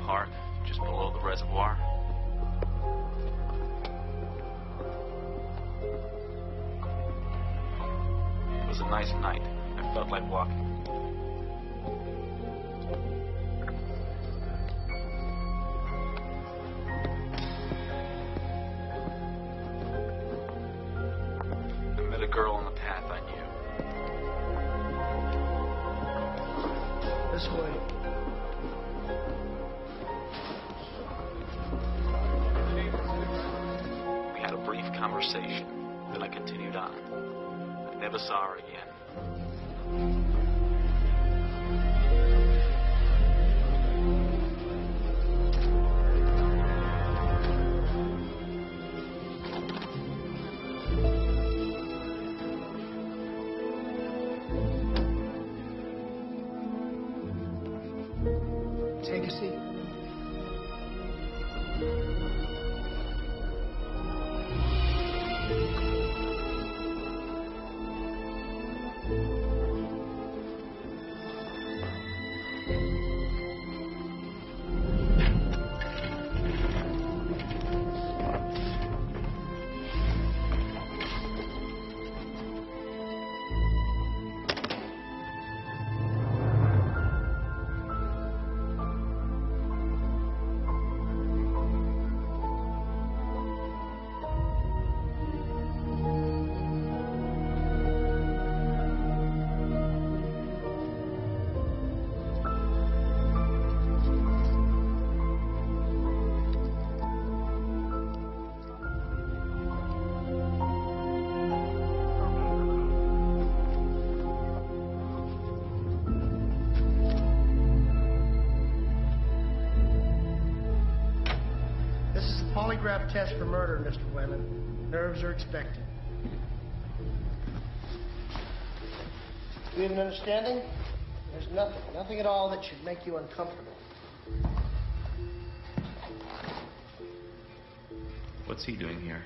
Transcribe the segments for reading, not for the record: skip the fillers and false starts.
park, just below the reservoir. It was a nice night. I felt like walking. I met a girl on the path I knew. This way. We had a brief conversation, then I continued on. I never saw her again. Take a seat. Polygraph test for murder, Mr. Whalen. Nerves are expected. Do you have an understanding? There's nothing at all that should make you uncomfortable. What's he doing here?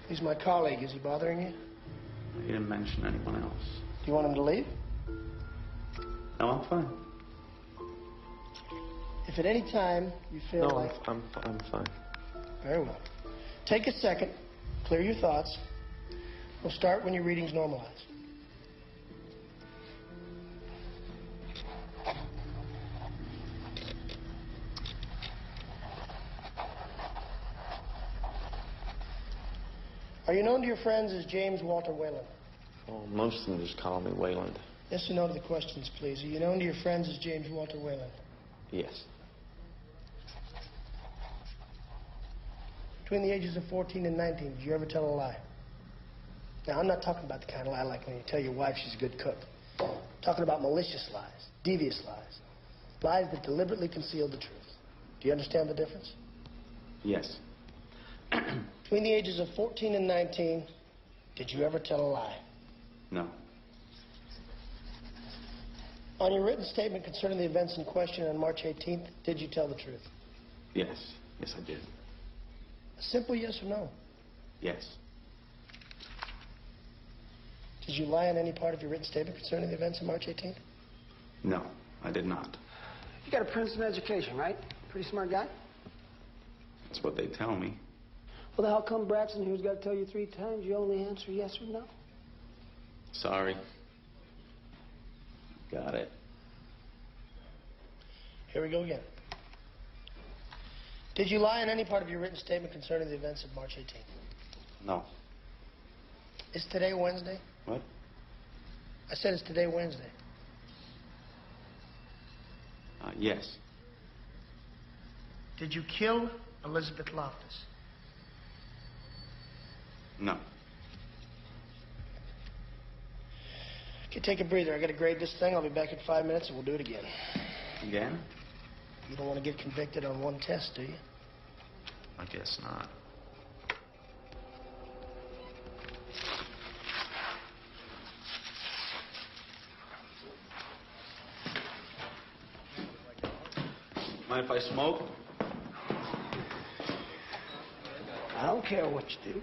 He's my colleague. Is he bothering you? He didn't mention anyone else. Do you want him to leave? No, I'm fine. If at any time you feel like... I'm fine. Very well. Take a second. Clear your thoughts. We'll start when your readings normalize. Are you known to your friends as James Walter Whalen? Well, most of them just call me Wayland. Yes or no to the questions, please. Are you known to your friends as James Walter Whalen? Yes. Between the ages of 14 and 19, did you ever tell a lie? Now, I'm not talking about the kind of lie like when you tell your wife she's a good cook. I'm talking about malicious lies, devious lies, lies that deliberately conceal the truth. Do you understand the difference? Yes. Between the ages of 14 and 19, did you ever tell a lie? No. On your written statement concerning the events in question on March 18th, did you tell the truth? Yes. Yes, I did. A simple yes or no. Yes. Did you lie on any part of your written statement concerning the events on March 18th? No, I did not. You got a Princeton education, right? Pretty smart guy? That's what they tell me. Well, then how come Braxton here's got to tell you 3 times you only answer yes or no? Sorry. Got it. Here we go again. Did you lie on any part of your written statement concerning the events of March 18th? No. Is today Wednesday? What? I said, is today Wednesday? Yes. Did you kill Elizabeth Loftus? No. Okay, take a breather. I got to grade this thing. I'll be back in 5 minutes and we'll do it again. Again? You don't want to get convicted on one test, do you? I guess not. Mind if I smoke? I don't care what you do.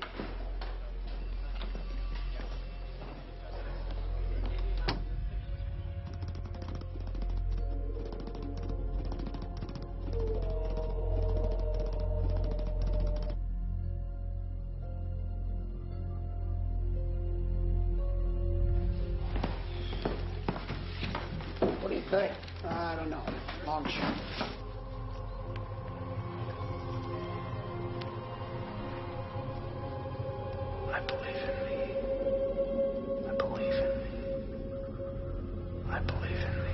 think? I don't know. Long shot. I believe in me. I believe in me. I believe in me.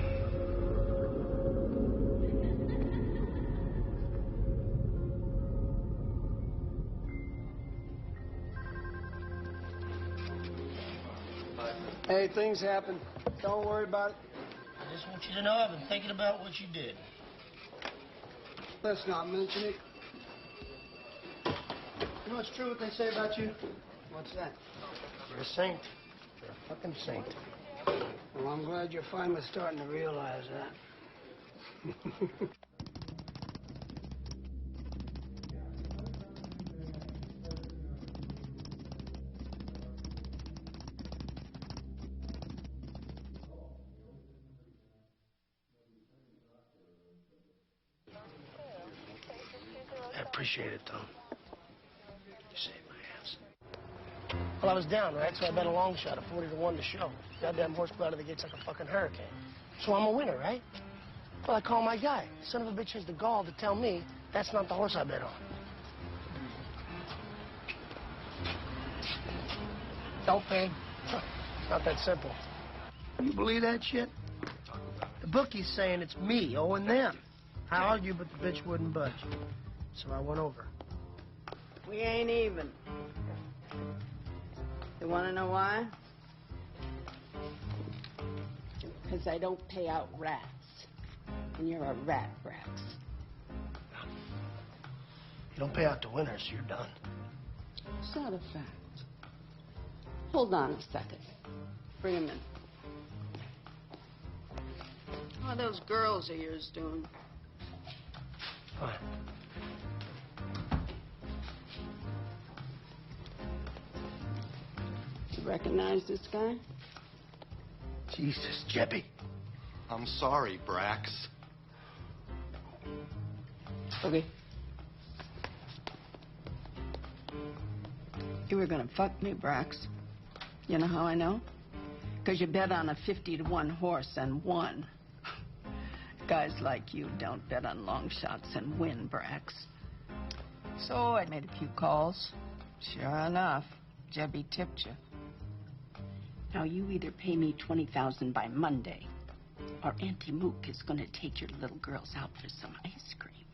Hey, things happen. Don't worry about it. I just want you to know I've been thinking about what you did. Let's not mention it. You know it's true what they say about you? What's that? You're a saint. You're a fucking saint. Well, I'm glad you're finally starting to realize that. I appreciate it, Tom. You saved my ass. Well, I was down, right? So I bet a long shot of 40-1 to show. Goddamn horse blew out of the gates like a fucking hurricane. So I'm a winner, right? Well, I call my guy. Son of a bitch has the gall to tell me that's not the horse I bet on. Don't pay. It's not that simple. You believe that shit? The bookie's saying it's me owing them. I argued, but the bitch wouldn't budge. So I went over. We ain't even. You want to know why? Because I don't pay out rats. And you're a rat, Brax. You don't pay out to winners, you're done. It's not a fact. Hold on a second. Bring him in. How are those girls of yours doing? Fine. You recognize this guy? Jesus, Jeppy. I'm sorry, Brax. Okay. You were gonna fuck me, Brax. You know how I know? Because you bet on a 50-1 horse and won. Guys like you don't bet on long shots and win, Brax. So I made a few calls. Sure enough, Jebby tipped you. Now you either pay me $20,000 by Monday, or Auntie Mook is going to take your little girls out for some ice cream.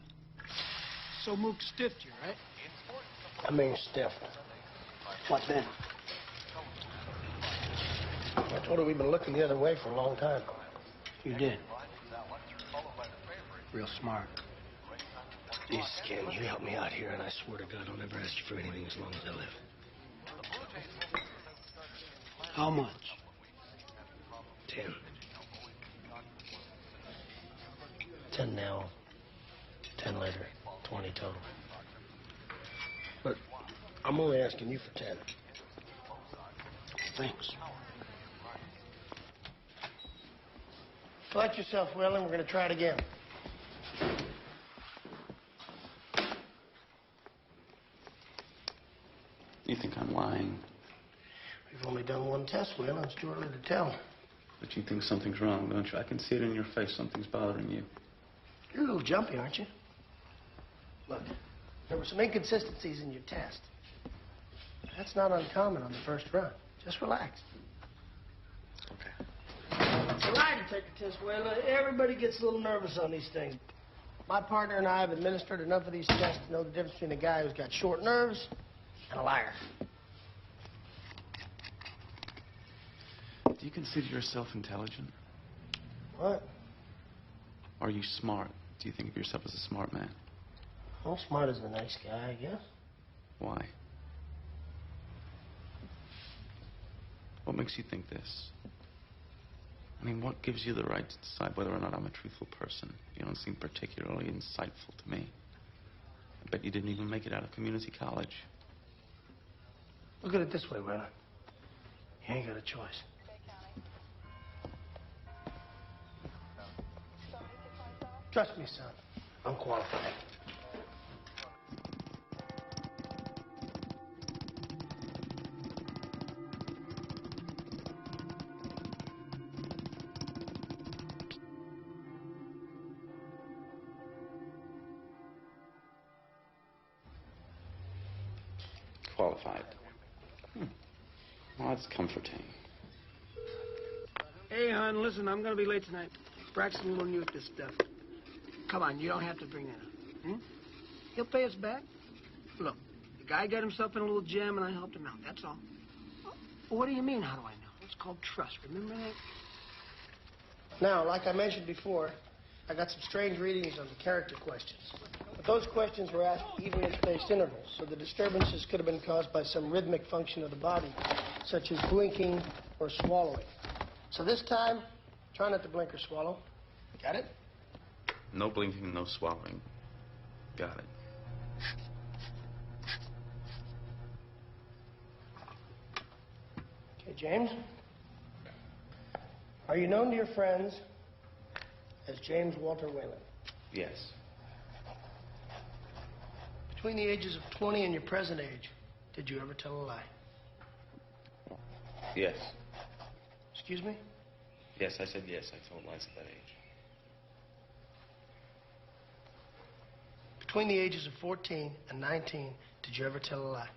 So Mook stiffed you, right? I mean, stiff. What then? I told her we've been looking the other way for a long time. You did. Real smart. Jesus, Ken, you help me out here, and I swear to God I'll never ask you for anything as long as I live. How much? 10. 10 now, 10 later, 20 total. But I'm only asking you for 10. Thanks. Collect yourself, Will, and we're going to try it again. You think I'm lying, We've only done one test, Will, and it's too early to tell. but you think something's wrong, don't you? I can see it in your face. Something's bothering you. You're a little jumpy, aren't you? Look, there were some inconsistencies in your test. That's not uncommon on the first run. Just relax. Okay. It's all right to take a test, Will. Everybody gets a little nervous on these things. My partner and I have administered enough of these tests to know the difference between a guy who's got short nerves and a liar. Do you consider yourself intelligent? What? Are you smart? Do you think of yourself as a smart man? Well, smart as the nice guy, I guess. Why? What makes you think this? I mean, what gives you the right to decide whether or not I'm a truthful person? You don't seem particularly insightful to me. I bet you didn't even make it out of community college. Look at it this way, Will. You ain't got a choice. Trust me, son. I'm qualified. qualified. Well, that's comforting. Hey, hon, listen, I'm going to be late tonight. Braxton will use this stuff. Come on, you don't have to bring that up. Hmm? He'll pay us back. Look, the guy got himself in a little jam, and I helped him out. That's all. Well, what do you mean, how do I know? It's called trust. Remember that? Now, like I mentioned before, I got some strange readings on the character questions. But those questions were asked evenly spaced intervals, so the disturbances could have been caused by some rhythmic function of the body, such as blinking or swallowing. So this time, try not to blink or swallow. Got it? No blinking, no swallowing. Got it. Okay, James? Are you known to your friends as James Walter Whalen? Yes. Between the ages of 20 and your present age, did you ever tell a lie? Yes. Excuse me? Yes, I said yes. I told lies at that age. Between the ages of 14 and 19, did you ever tell a lie?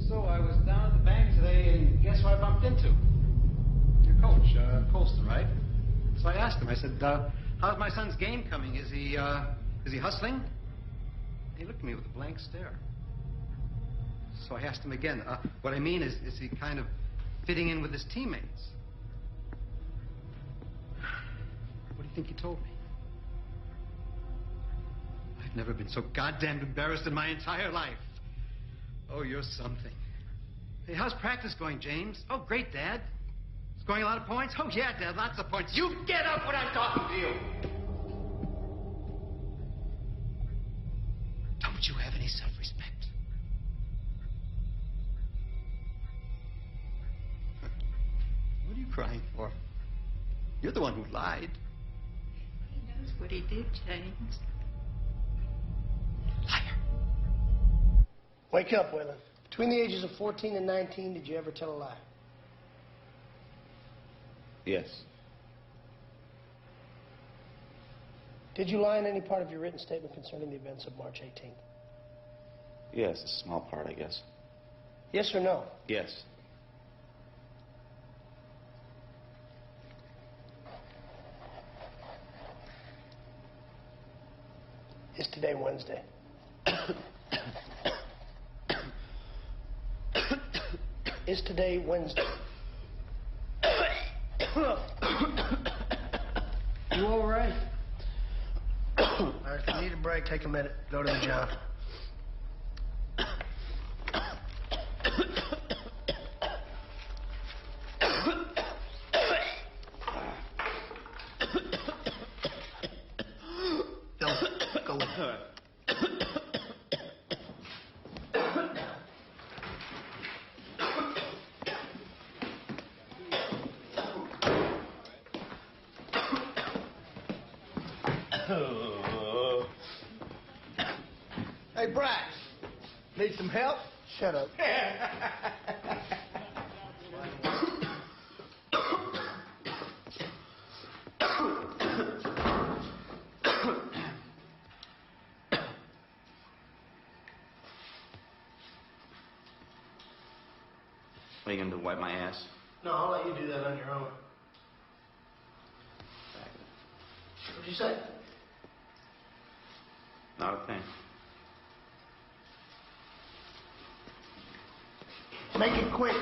So I was down at the bank today, and guess who I bumped into? Your coach, Colston, right? So I asked him. I said, "How's my son's game coming? Is he hustling?" He looked at me with a blank stare. So I asked him again. What I mean is he kind of fitting in with his teammates? What do you think he told me? I've never been so goddamn embarrassed in my entire life. Oh, you're something. Hey, how's practice going, James? Oh, great, Dad. Scoring a lot of points? Oh, yeah, Dad, lots of points. You get up when I'm talking to you. Don't you have any self-respect? What are you crying for? You're the one who lied. He knows what he did, James. Liar. Wake up, Whalen. Between the ages of 14 and 19, did you ever tell a lie? Yes. Did you lie in any part of your written statement concerning the events of March 18th? Yes, a small part, I guess. Yes or no? Yes. Is today Wednesday? Is today Wednesday? You all right? All right, if you need a break, take a minute. Go to the job. Don't go with her. Hey, Brax, need some help? Shut up. What are you gonna do, wipe my ass? No, I'll let you do that on your own. What'd you say? Not a thing. Make it quick.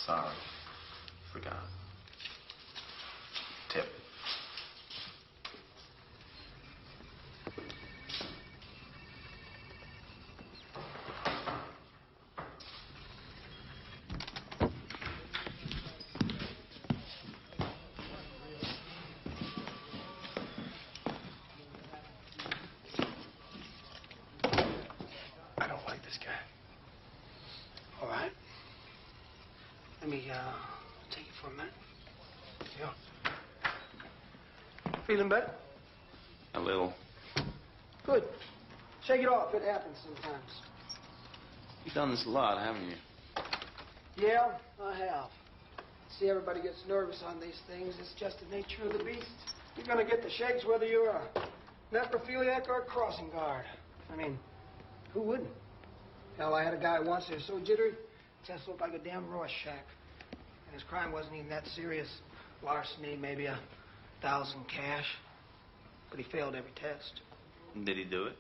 Sorry. Forgot. Tip. I don't like this guy. All right. Let me take you for a minute. Yeah. Feeling better? A little. Good. Shake it off. It happens sometimes. You've done this a lot, haven't you? Yeah, I have. See, everybody gets nervous on these things. It's just the nature of the beast. You're going to get the shakes whether you're a necrophiliac or a crossing guard. I mean, who wouldn't? Hell, I had a guy once that was so jittery, just looked like a damn Rorschach. And his crime wasn't even that serious. Larceny, maybe 1,000 cash. But he failed every test. Did he do it?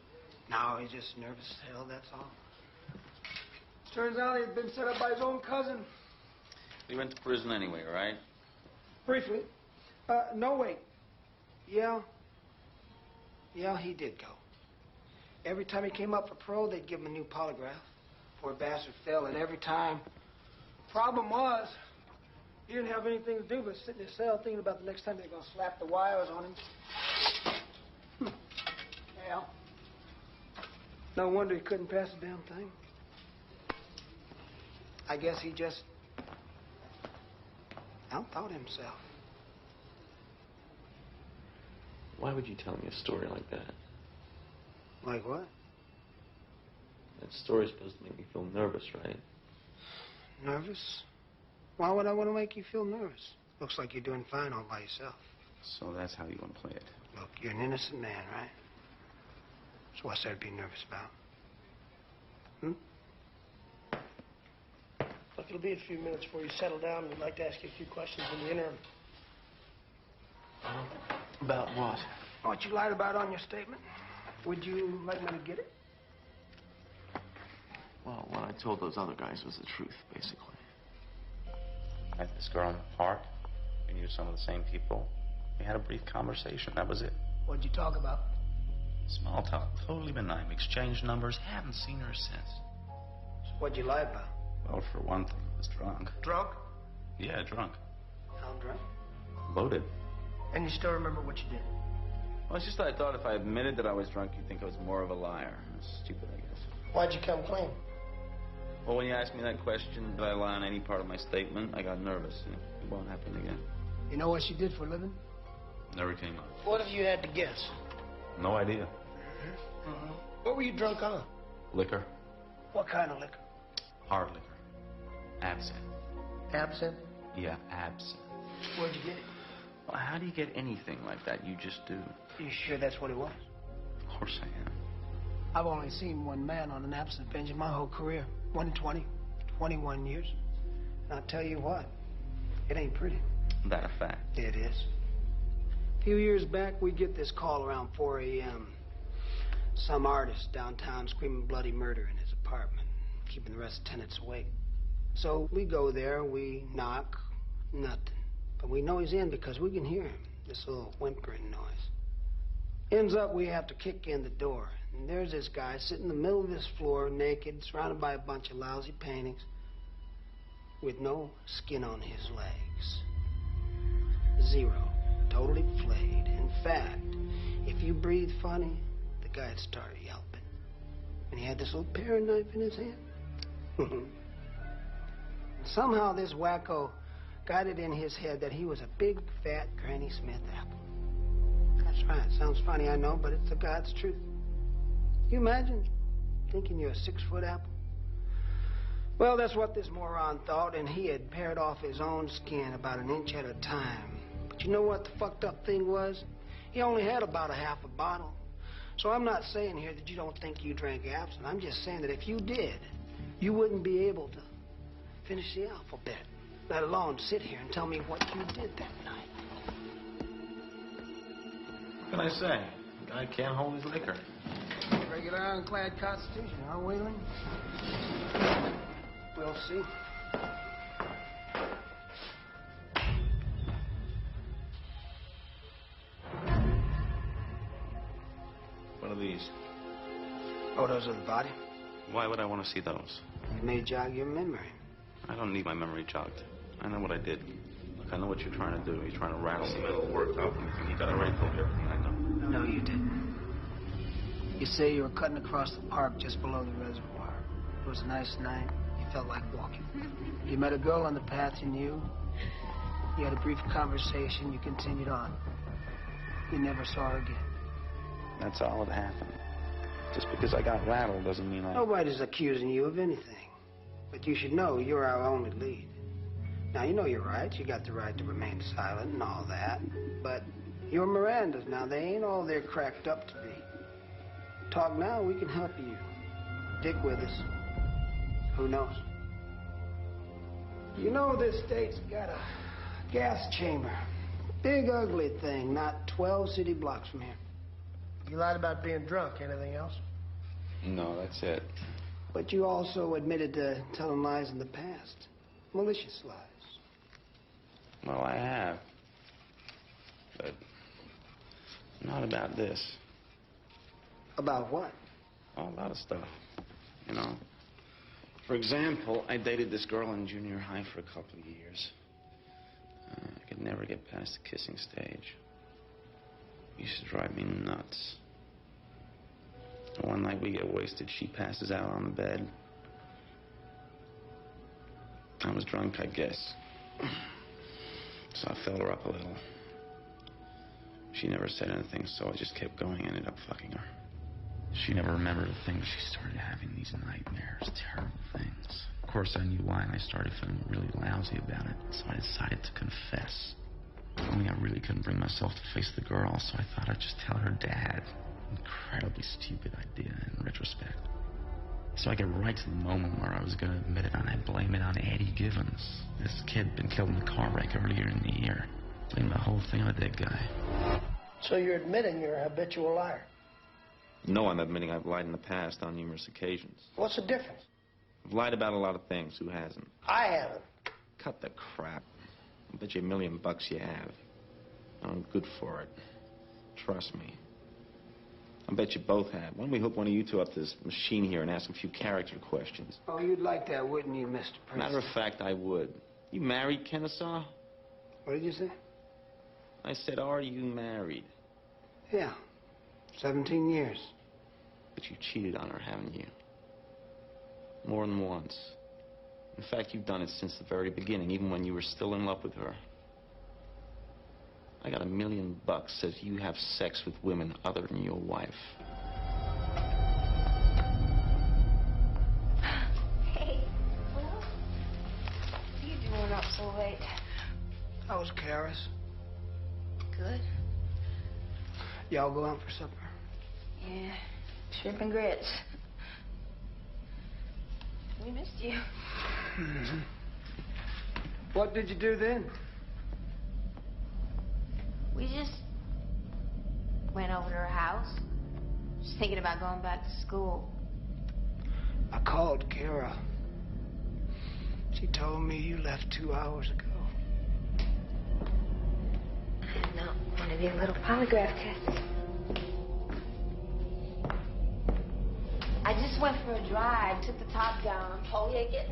No, he's just nervous as hell, that's all. Turns out he'd been set up by his own cousin. He went to prison anyway, right? Briefly. No, wait. Yeah, he did go. Every time he came up for parole, they'd give him a new polygraph. Poor bastard failed it every time. Problem was, he didn't have anything to do but sit in his cell thinking about the next time they're going to slap the wires on him. Yeah. No wonder he couldn't pass the damn thing. I guess he just outthought himself. Why would you tell me a story like that? Like what? That story's supposed to make me feel nervous, right? Nervous? Why would I want to make you feel nervous? Looks like you're doing fine all by yourself. So that's how you want to play it. Look, you're an innocent man, right? So what's there to be nervous about? Look, it'll be a few minutes before you settle down. We'd like to ask you a few questions in the interim. About what? What you lied about on your statement? Would you like me to get it? Well, what I told those other guys was the truth, basically. I met this girl in the park. We knew some of the same people. We had a brief conversation. That was it. What'd you talk about? Small talk. Totally benign. Exchanged numbers. Haven't seen her since. So what'd you lie about? Well, for one thing, I was drunk. Drunk? Yeah, drunk. How drunk? Loaded. And you still remember what you did? Well, it's just that I thought if I admitted that I was drunk, you'd think I was more of a liar. Stupid, I guess. Why'd you come clean? Well, when you asked me that question, did I lie on any part of my statement, I got nervous. It won't happen again. You know what she did for a living? Never came up. What if you had to guess? No idea. What were you drunk on? Liquor. What kind of liquor? Hard liquor. Absinthe. Absinthe? Yeah, absinthe. Where'd you get it? Well, how do you get anything like that? You just do. You sure that's what it was? Of course I am. I've only seen one man on an absinthe binge in my whole career. 21 years. And I'll tell you what, it ain't pretty. That a fact? It is. A few years back, we get this call around 4 a.m. Some artist downtown screaming bloody murder in his apartment, keeping the rest of the tenants awake. So we go there, we knock, nothing. But we know he's in because we can hear him, this little whimpering noise. Ends up we have to kick in the door. And there's this guy sitting in the middle of this floor, naked, surrounded by a bunch of lousy paintings, with no skin on his legs. Zero. Totally flayed. In fact, if you breathe funny, the guy'd start yelping. And he had this little paring knife in his hand. Somehow this wacko got it in his head that he was a big, fat Granny Smith apple. That's right. Sounds funny, I know, but it's the God's truth. You imagine thinking you're a 6-foot apple? Well, that's what this moron thought, and he had pared off his own skin about an inch at a time. But you know what the fucked up thing was? He only had about a half a bottle. So I'm not saying here that you don't think you drank absinthe. I'm just saying that if you did, you wouldn't be able to finish the alphabet, let alone sit here and tell me what you did that night. What can I say? The guy can't hold his liquor. Regular ironclad constitution, huh, Whaling? We'll see. these? Photos of the body? Why would I want to see those? It may jog your memory. I don't need my memory jogged. I know what I did. Look, I know what you're trying to do. You're trying to rattle me a little worked up. You got already told me everything I know. No, you didn't. You say you were cutting across the park just below the reservoir. It was a nice night. You felt like walking. You met a girl on the path you knew. You had a brief conversation. You continued on. You never saw her again. That's all that happened. Just because I got rattled doesn't mean I... Nobody's accusing you of anything. But you should know you're our only lead. Now, you know your rights. You got the right to remain silent and all that. But you're Miranda's now. They ain't all they're cracked up to be. Talk now, we can help you. Dick with us. Who knows? You know this state's got a gas chamber. Big ugly thing, not 12 city blocks from here. You lied about being drunk. Anything else? No, that's it. But you also admitted to telling lies in the past. Malicious lies. Well, I have. But not about this. About what? A lot of stuff, you know. For example, I dated this girl in junior high for a couple of years. I could never get past the kissing stage. It used to drive me nuts. One night we get wasted, she passes out on the bed. I was drunk, I guess. So I filled her up a little. She never said anything, so I just kept going and ended up fucking her. She never remembered a thing, but she started having these nightmares, terrible things. Of course, I knew why, and I started feeling really lousy about it, so I decided to confess. Only I really couldn't bring myself to face the girl, so I thought I'd just tell her dad. Incredibly stupid idea in retrospect. So I get right to the moment where I was going to admit it, and I blame it on Eddie Givens. This kid had been killed in a car wreck earlier in the year. Blame the whole thing on a dead guy. So you're admitting you're a habitual liar? No, I'm admitting I've lied in the past on numerous occasions. What's the difference? I've lied about a lot of things. Who hasn't? I haven't. Cut the crap. I bet you $1 million you have. I'm good for it. Trust me. I bet you both have. Why don't we hook one of you two up to this machine here and ask a few character questions? Oh, you'd like that, wouldn't you, Mr. Prince? Matter of fact, I would. You married, Kennesaw? What did you say? I said, are you married? Yeah. 17 years. But you cheated on her, haven't you? More than once. In fact, you've done it since the very beginning, even when you were still in love with her. I got $1 million says you have sex with women other than your wife. Hey, Will. What are you doing up so late? How was Karis? Good. Y'all go out for supper? Yeah, shrimp and grits. We missed you. Mm-hmm. What did you do then? We just went over to her house. Just thinking about going back to school. I called Kara. She told me you left 2 hours ago. No, one of your little polygraph tests. I just went for a drive, took the top down. Oh, yeah, get...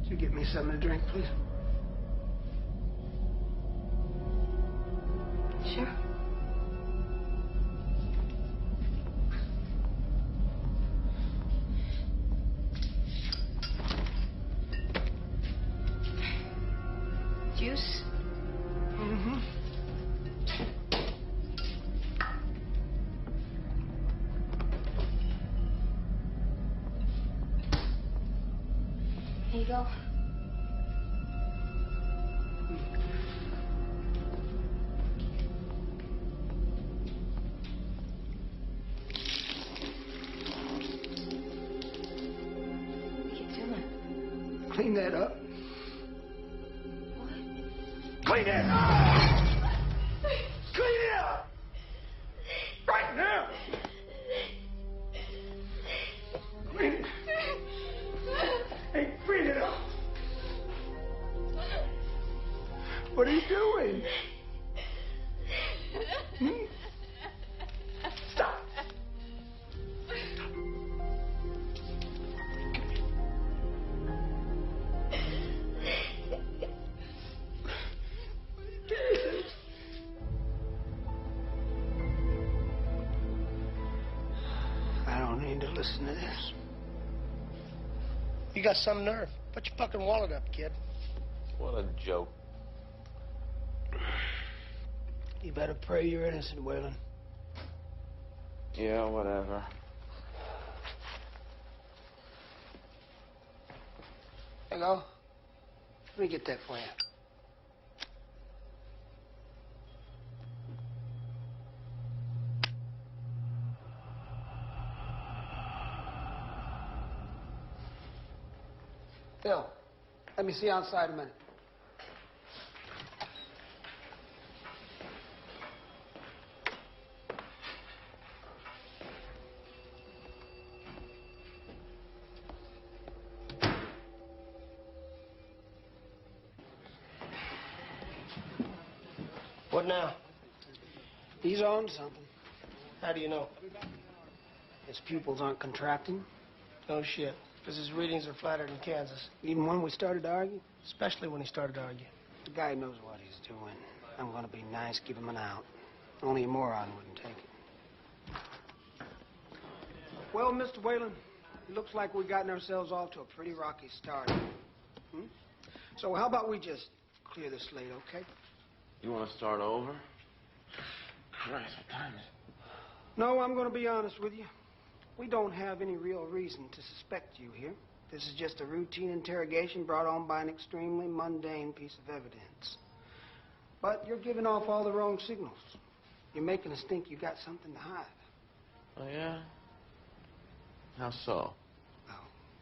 Could you get me something to drink, please? Sure. Juice? Mm-hmm. Here you go. What you doing? Clean that up. What? Clean it up! Clean it up! Right now! Clean it. Hey, clean it up! listen to this. You got some nerve. Put your fucking wallet up, kid. What a joke. You better pray you're innocent, Waylon. Yeah, whatever. There you go. Let me get that for you. Bill, let me see you outside a minute. What now? He's on something. How do you know? His pupils aren't contracting. No shit. Because his readings are flatter than Kansas. Even when we started to argue? Especially when he started to argue. The guy knows what he's doing. I'm going to be nice, give him an out. Only a moron wouldn't take it. Well, Mr. Whalen, it looks like we've gotten ourselves off to a pretty rocky start. So how about we just clear the slate, okay? You want to start over? Christ, what time is it? No, I'm going to be honest with you. We don't have any real reason to suspect you here. This is just a routine interrogation brought on by an extremely mundane piece of evidence. But you're giving off all the wrong signals. You're making us think you got something to hide. Oh, yeah? How so? Well,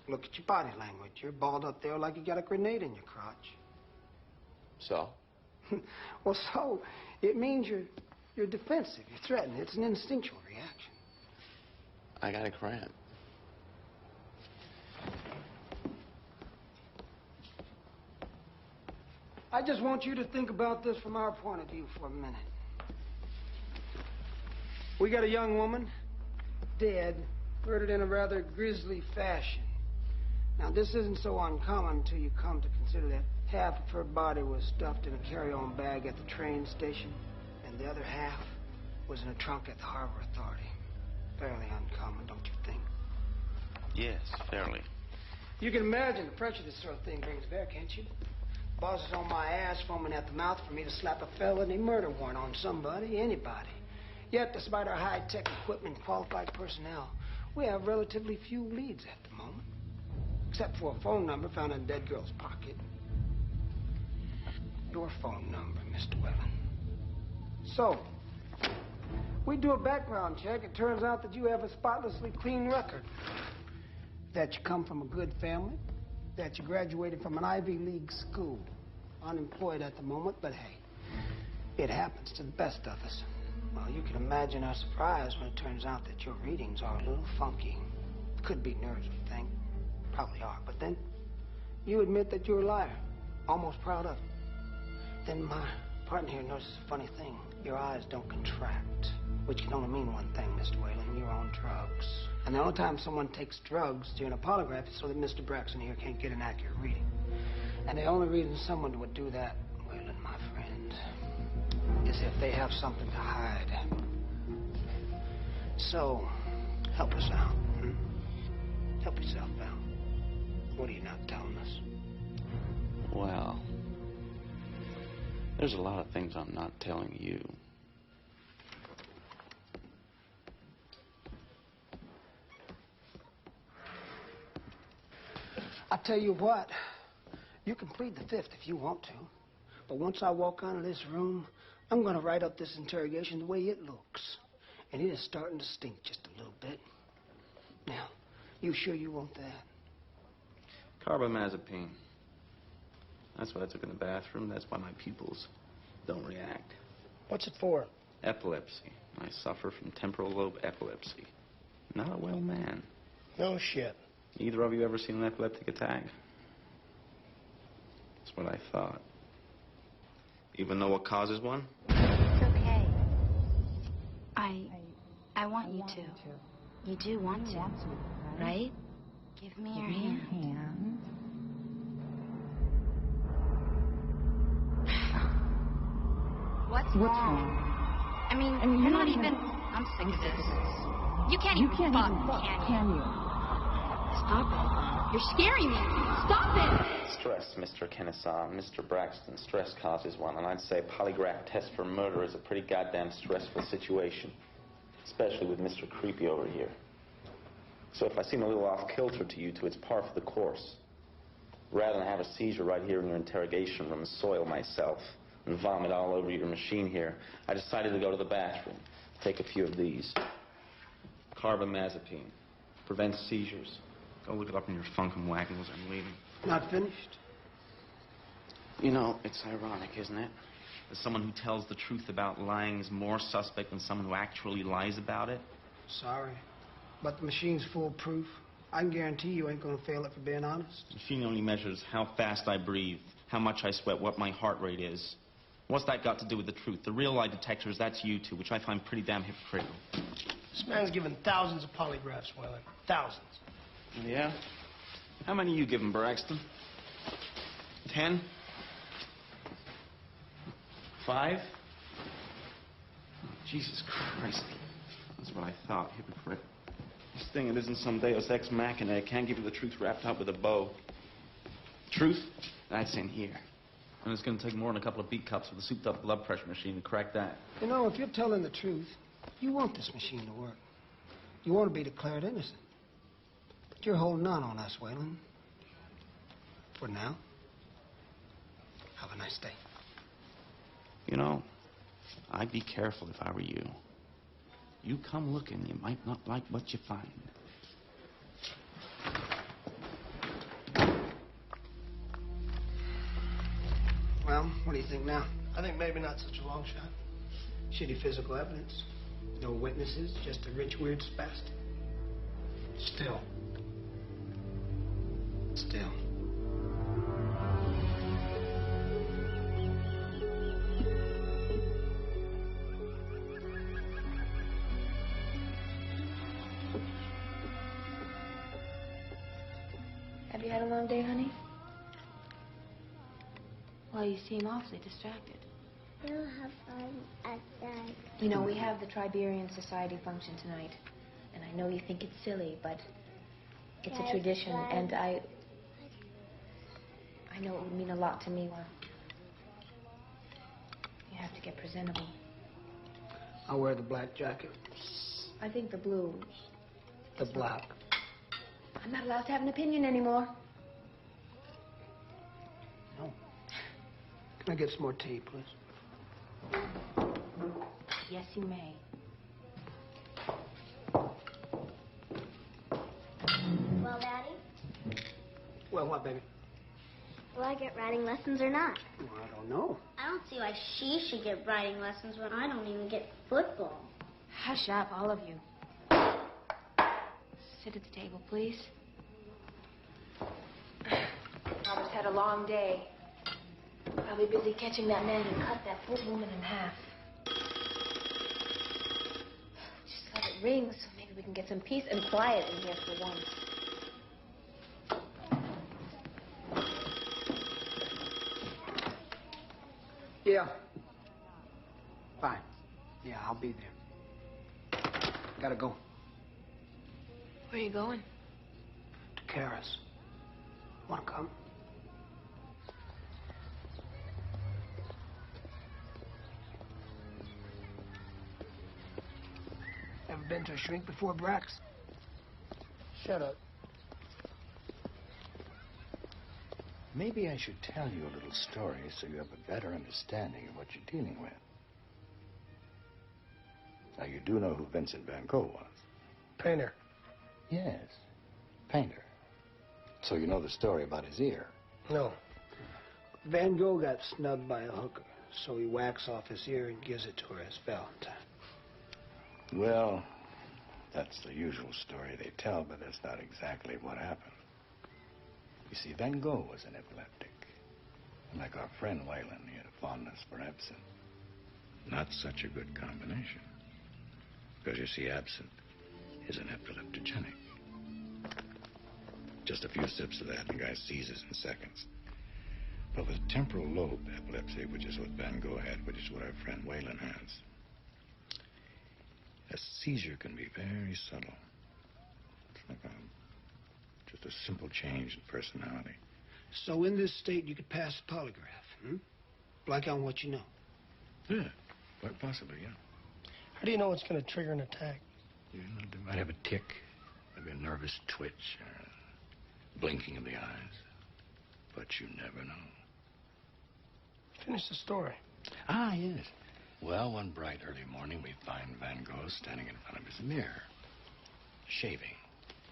look at your body language. You're balled up there like you got a grenade in your crotch. So? Well, so, it means you're defensive. You're threatened. It's an instinctual reaction. I got a cramp. I just want you to think about this from our point of view for a minute. We got a young woman, dead, murdered in a rather grisly fashion. Now, this isn't so uncommon until you come to consider that half of her body was stuffed in a carry-on bag at the train station, and the other half was in a trunk at the Harbor Authority. Fairly uncommon, don't you think? Yes, fairly. You can imagine the pressure this sort of thing brings back, can't you? Boss is on my ass, foaming at the mouth for me to slap a felony murder warrant on somebody, anybody. Yet, despite our high-tech equipment and qualified personnel, we have relatively few leads at the moment. Except for a phone number found in a dead girl's pocket. Your phone number, Mr. Whalen. So, we do a background check. It turns out that you have a spotlessly clean record. That you come from a good family. That you graduated from an Ivy League school. Unemployed at the moment, but hey, it happens to the best of us. Well, you can imagine our surprise when it turns out that your readings are a little funky. Could be nerves, we think. Probably are. But then, you admit that you're a liar. Almost proud of it. Then my partner here notices a funny thing. Your eyes don't contract. Which can only mean one thing, Mr. Whalen. You're on drugs. And the only time someone takes drugs during a polygraph is so that Mr. Braxton here can't get an accurate reading. And the only reason someone would do that, Whalen, my friend, is if they have something to hide. So, help us out. Help yourself out. What are you not telling us? Well, there's a lot of things I'm not telling you. I tell you what, you can plead the fifth if you want to. But once I walk out of this room, I'm going to write up this interrogation the way it looks. And it is starting to stink just a little bit. Now, you sure you want that? Carbamazepine. That's what I took in the bathroom. That's why my pupils don't react. What's it for? Epilepsy. I suffer from temporal lobe epilepsy. Not a well man. No shit. Either of you ever seen an epileptic attack? That's what I thought. Even know what causes one? It's okay. I want you to. You do want to, right? Give me your hand. What's wrong? I mean, you're not even... I'm sick of this. You can't even fuck, can you? Stop it. You're scaring me. Stop it. Stress, Mr. Kennesaw, Mr. Braxton. Stress causes one, and I'd say a polygraph test for murder is a pretty goddamn stressful situation, especially with Mr. Creepy over here. So if I seem a little off-kilter to you two, it's par for the course. Rather than have a seizure right here in your interrogation room and soil myself and vomit all over your machine here, I decided to go to the bathroom, take a few of these. Carbamazepine. Prevents seizures. Go look it up in your funk and waggles. I'm leaving. Not finished? You know, it's ironic, isn't it? That someone who tells the truth about lying is more suspect than someone who actually lies about it. Sorry. But the machine's foolproof. I can guarantee you ain't gonna fail it for being honest. The machine only measures how fast I breathe, how much I sweat, what my heart rate is. What's that got to do with the truth? The real lie detectors, that's you two, which I find pretty damn hypocritical. This man's given thousands of polygraphs, Whalen. Thousands. Yeah? How many you give him, Braxton? 10? 5? Oh, Jesus Christ. That's what I thought, hypocrite. This thing, it isn't some Deus Ex Machina. It can't give you the truth wrapped up with a bow. Truth? That's in here. And it's going to take more than a couple of beat cups with a souped-up blood pressure machine to crack that. You know, if you're telling the truth, you want this machine to work. You want to be declared innocent. But you're holding on us, Whalen. For now. Have a nice day. You know, I'd be careful if I were you. You come looking, you might not like what you find. Well, what do you think now? I think maybe not such a long shot. Shitty physical evidence. No witnesses, just a rich, weird spastic. Still. Have you had a long day, honey? Well, you seem awfully distracted. We'll have fun at night. You know, we have the Triberian Society function tonight. And I know you think it's silly, but it's a tradition, and I know it would mean a lot to me. Well, you have to get presentable. I'll wear the black jacket. I think the blue. The black. I'm not allowed to have an opinion anymore. No. Can I get some more tea, please? Yes, you may. Well, Daddy? Well, what, baby? Will I get riding lessons or not? Well, I don't know. I don't see why she should get riding lessons when I don't even get football. Hush up, all of you. Sit at the table, please. Robert's had a long day. Probably busy catching that man who cut that poor woman in half. Just let it ring so maybe we can get some peace and quiet in here for once. Yeah. Fine. Yeah, I'll be there. Gotta go. Where are you going? To Karis. Wanna come? Ever been to a shrink before, Brax? Shut up. Maybe I should tell you a little story so you have a better understanding of what you're dealing with. Now, you do know who Vincent Van Gogh was? Painter. Yes, painter. So you know the story about his ear? No. Van Gogh got snubbed by a hooker, so he whacks off his ear and gives it to her as Valentine. Well, that's the usual story they tell, but that's not exactly what happened. You see, Van Gogh was an epileptic. And like our friend Whalen, he had a fondness for absinthe. Not such a good combination. Because you see, absinthe is an epileptogenic. Just a few sips of that and the guy seizes in seconds. But with temporal lobe epilepsy, which is what Van Gogh had, which is what our friend Whalen has, A seizure can be very subtle. It's like just a simple change in personality. So in this state, you could pass a polygraph, Blank on what you know. Yeah, quite possibly, yeah. How do you know what's going to trigger an attack? You know, they might have a tick, maybe a nervous twitch, or blinking of the eyes. But you never know. Finish the story. Ah, yes. Well, one bright early morning, we find Van Gogh standing in front of his mirror, shaving.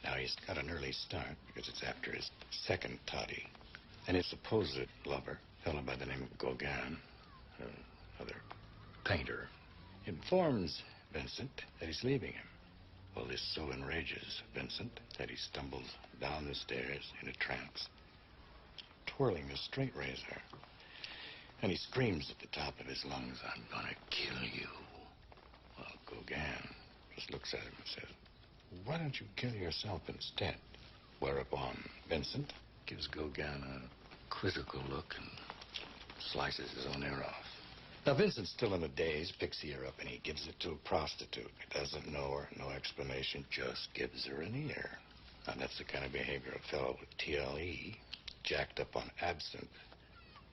Now, he's got an early start because it's after his second toddy. And his supposed lover, a fellow by the name of Gauguin, another painter, informs Vincent that he's leaving him. Well, this so enrages Vincent that he stumbles down the stairs in a trance, twirling a straight razor. And he screams at the top of his lungs, "I'm gonna kill you." Well, Gauguin just looks at him and says, "Why don't you kill yourself instead?" Whereupon Vincent gives Gauguin a quizzical look and slices his own ear off. Now, Vincent's still in a daze, picks the ear up, and he gives it to a prostitute. He doesn't know her, no explanation, just gives her an ear. Now, that's the kind of behavior a fellow with TLE, jacked up on absinthe,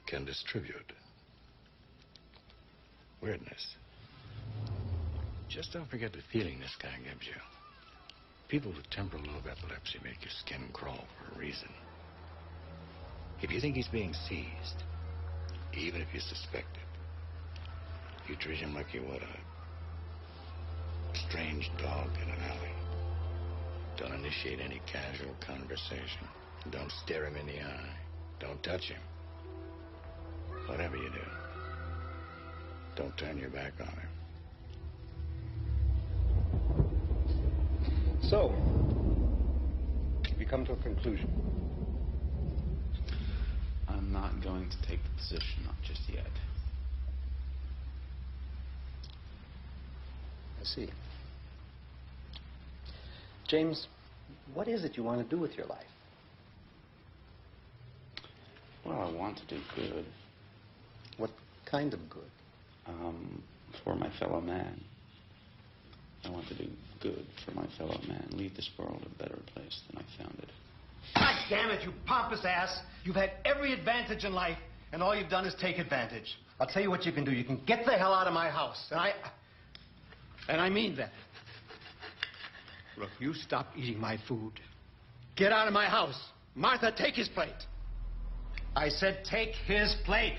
can distribute. Weirdness. Just don't forget the feeling this guy gives you. People with temporal lobe epilepsy make your skin crawl for a reason. If you think he's being seized, even if you suspect it, you treat him like you would a strange dog in an alley. Don't initiate any casual conversation. Don't stare him in the eye. Don't touch him. Whatever you do, don't turn your back on him. So, we come to a conclusion. I'm not going to take the position, not just yet. I see. James, what is it you want to do with your life? Well, I want to do good. What kind of good? For my fellow man. I want to do good for my fellow man. Leave this world a better place than I found it. God damn it, you pompous ass. You've had every advantage in life, and all you've done is take advantage. I'll tell you what you can do. You can get the hell out of my house. And I mean that. Look, you stop eating my food. Get out of my house. Martha, take his plate. I said take his plate.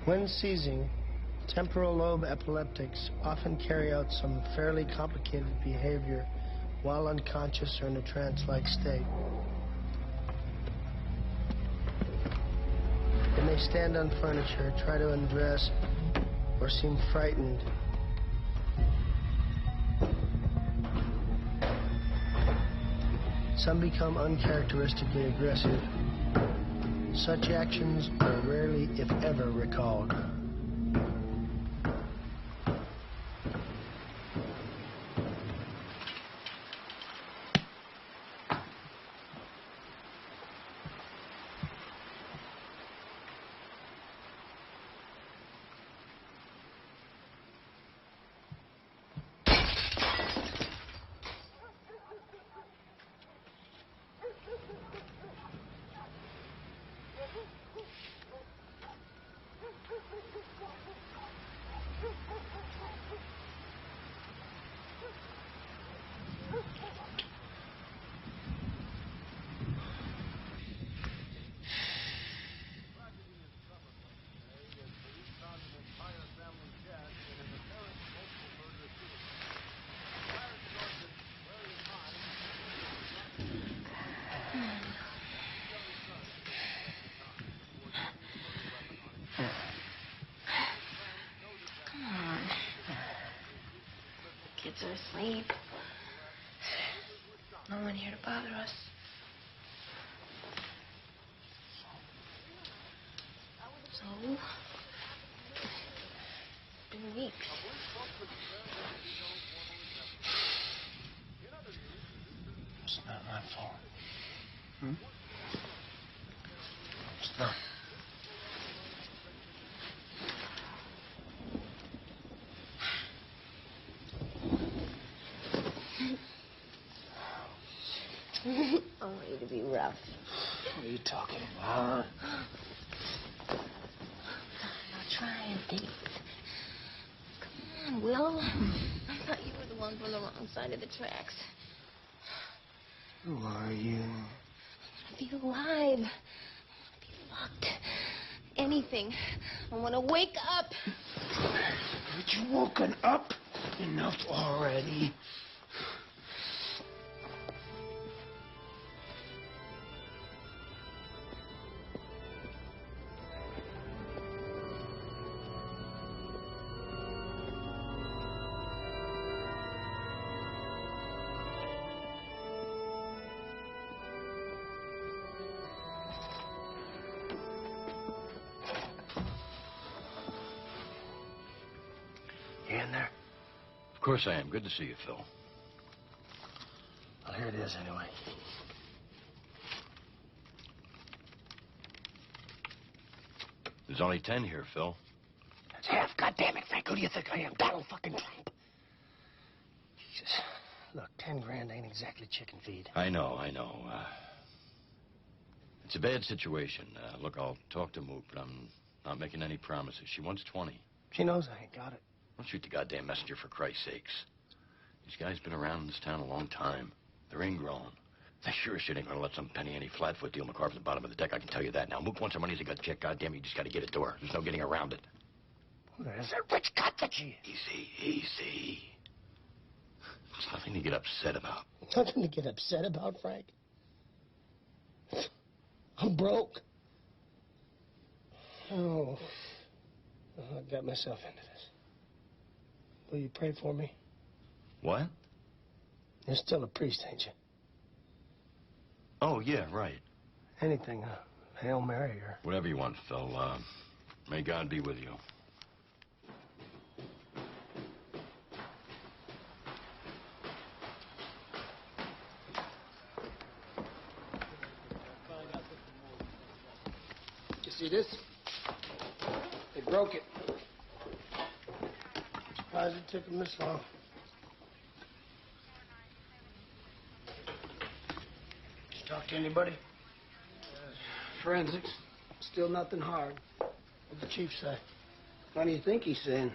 When seizing, temporal lobe epileptics often carry out some fairly complicated behavior while unconscious or in a trance-like state. They may stand on furniture, try to undress, or seem frightened. Some become uncharacteristically aggressive. Such actions are rarely, if ever, recalled. kids are asleep. No one here to bother us. So, it's been weeks. It's not my fault. It's not. I want you to be rough. What are you talking about? Now try and think. Come on, Will. I thought you were the one from the wrong side of the tracks. Who are you? Be alive. Be fucked. Anything. I want to wake up. Haven't you woken up enough already? You in there? Of course I am. Good to see you, Phil. Well, here it is, anyway. There's only 10 here, Phil. That's half. God damn it, Frank. Who do you think I am? Donald fucking Trump. Jesus. Look, 10 grand ain't exactly chicken feed. I know. It's a bad situation. Look, I'll talk to Mook, but I'm not making any promises. She wants 20. She knows I ain't got it. Don't shoot the goddamn messenger, for Christ's sakes. These guys been around in this town a long time. They're ingrown. They sure as shit ain't gonna let some penny-ante flatfoot deal McCarver at the bottom of the deck, I can tell you that now. Mook wants her money as a gut check. Goddamn, you just gotta get it to her. There's no getting around it. There's that rich cunt that she is. Easy. It's nothing to get upset about. Nothing to get upset about, Frank. I'm broke. Oh, I got myself into this. Will you pray for me? What? You're still a priest, ain't you? Oh, yeah, right. Anything, Hail Mary or... Whatever you want, Phil. May God be with you. You see this? They broke it. Surprised it took them this long. Did you talk to anybody? Forensics. Still nothing hard. What'd the chief say? What do you think he's saying?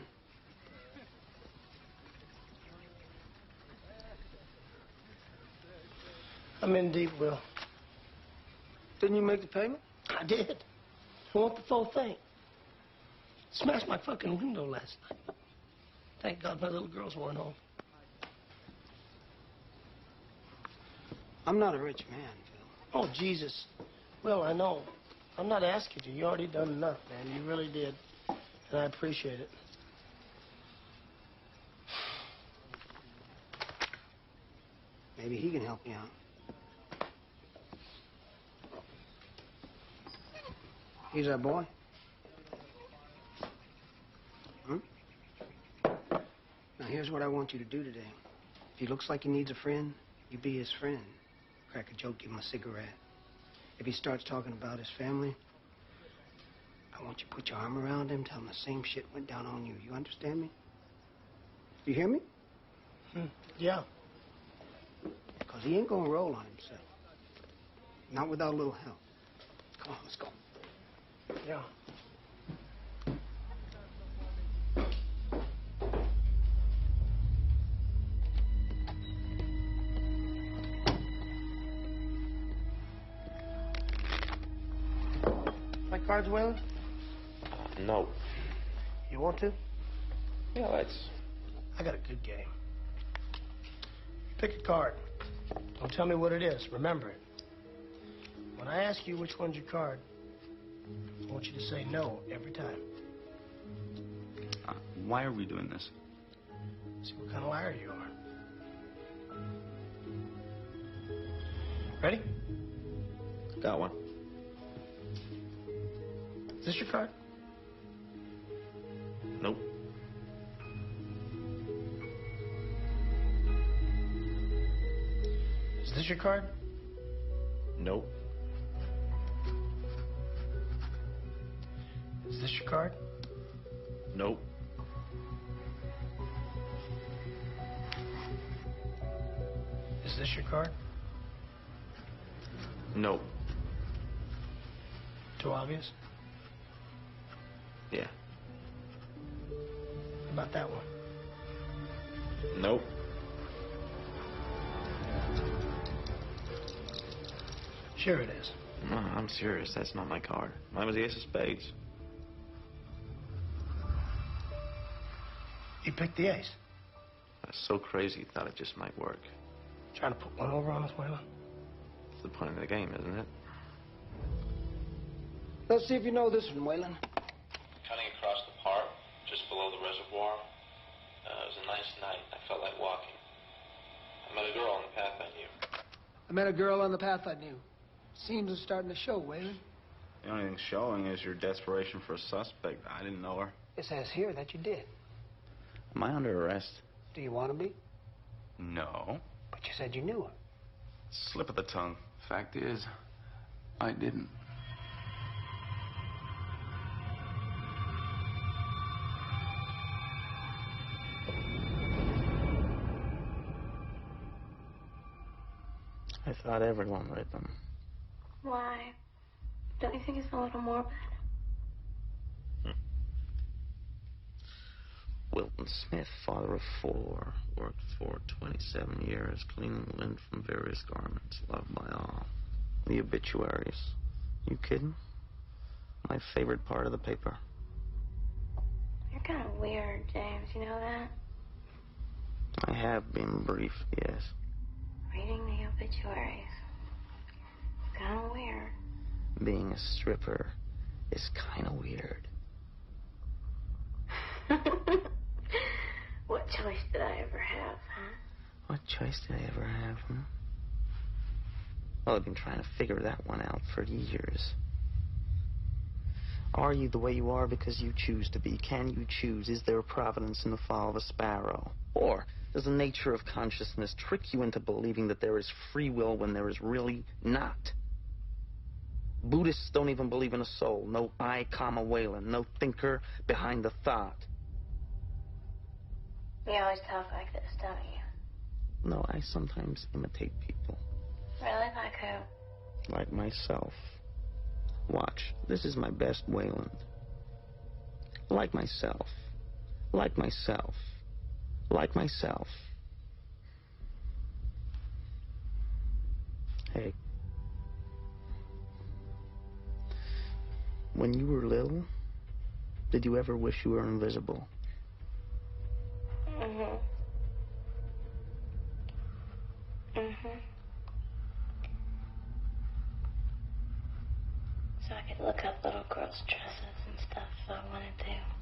I'm in deep, Will. Didn't you make the payment? I did. I want the full thing. Smashed my fucking window last night. Thank God my little girls weren't home. I'm not a rich man, Phil. Oh, Jesus. Well, I know. I'm not asking you. You already done enough, man. You really did. And I appreciate it. Maybe he can help me out. He's our boy. Now, here's what I want you to do today. If he looks like he needs a friend, you be his friend. Crack a joke, give him a cigarette. If he starts talking about his family, I want you to put your arm around him, tell him the same shit went down on you. You understand me? You hear me? Yeah. Because he ain't gonna roll on himself. Not without a little help. Come on, let's go. Yeah. Play cards, Waylon? No. You want to? Yeah, let's. I got a good game. Pick a card. Don't tell me what it is. Remember it. When I ask you which one's your card, I want you to say no every time. Why are we doing this? See what kind of liar you are. Ready? Got one. Is this your card? Nope. Is this your card? Nope. Is this your card? Nope. Is this your card? Nope. Too obvious? Yeah. How about that one? Nope. Sure it is. No, I'm serious. That's not my card. Mine was the ace of spades. You picked the ace. I was so crazy, thought it just might work. Trying to put one over on us, Waylon? It's the point of the game, isn't it? Let's see if you know this one, Waylon. Cutting across the park, just below the reservoir. It was a nice night. I felt like walking. I met a girl on the path I knew. I met a girl on the path I knew. Seems it's starting to show, Waylon. The only thing showing is your desperation for a suspect. I didn't know her. It says here that you did. Am I under arrest? Do you want to be? No. But you said you knew her. Slip of the tongue. Fact is, I didn't. I thought everyone read them. Why? Don't you think it's a little morbid? Wilton Smith, father of 4, worked for 27 years, cleaning lint from various garments, loved by all. The obituaries. You kidding? My favorite part of the paper. You're kind of weird, James. You know that? I have been briefed, yes. Reading the obituaries. It's kind of weird. Being a stripper is kind of weird. What choice did I ever have, huh? What choice did I ever have, huh? Well, I've been trying to figure that one out for years. Are you the way you are because you choose to be? Can you choose? Is there providence in the fall of a sparrow? Or does the nature of consciousness trick you into believing that there is free will when there is really not? Buddhists don't even believe in a soul. No I, Waylon. No thinker behind the thought. You always talk like this, don't you? No, I sometimes imitate people. Really? Like who? Like myself. Watch. This is my best Wayland. Like myself. Like myself. Like myself. Hey. When you were little, did you ever wish you were invisible? Mm-hmm. So I could look up little girls' dresses and stuff if I wanted to.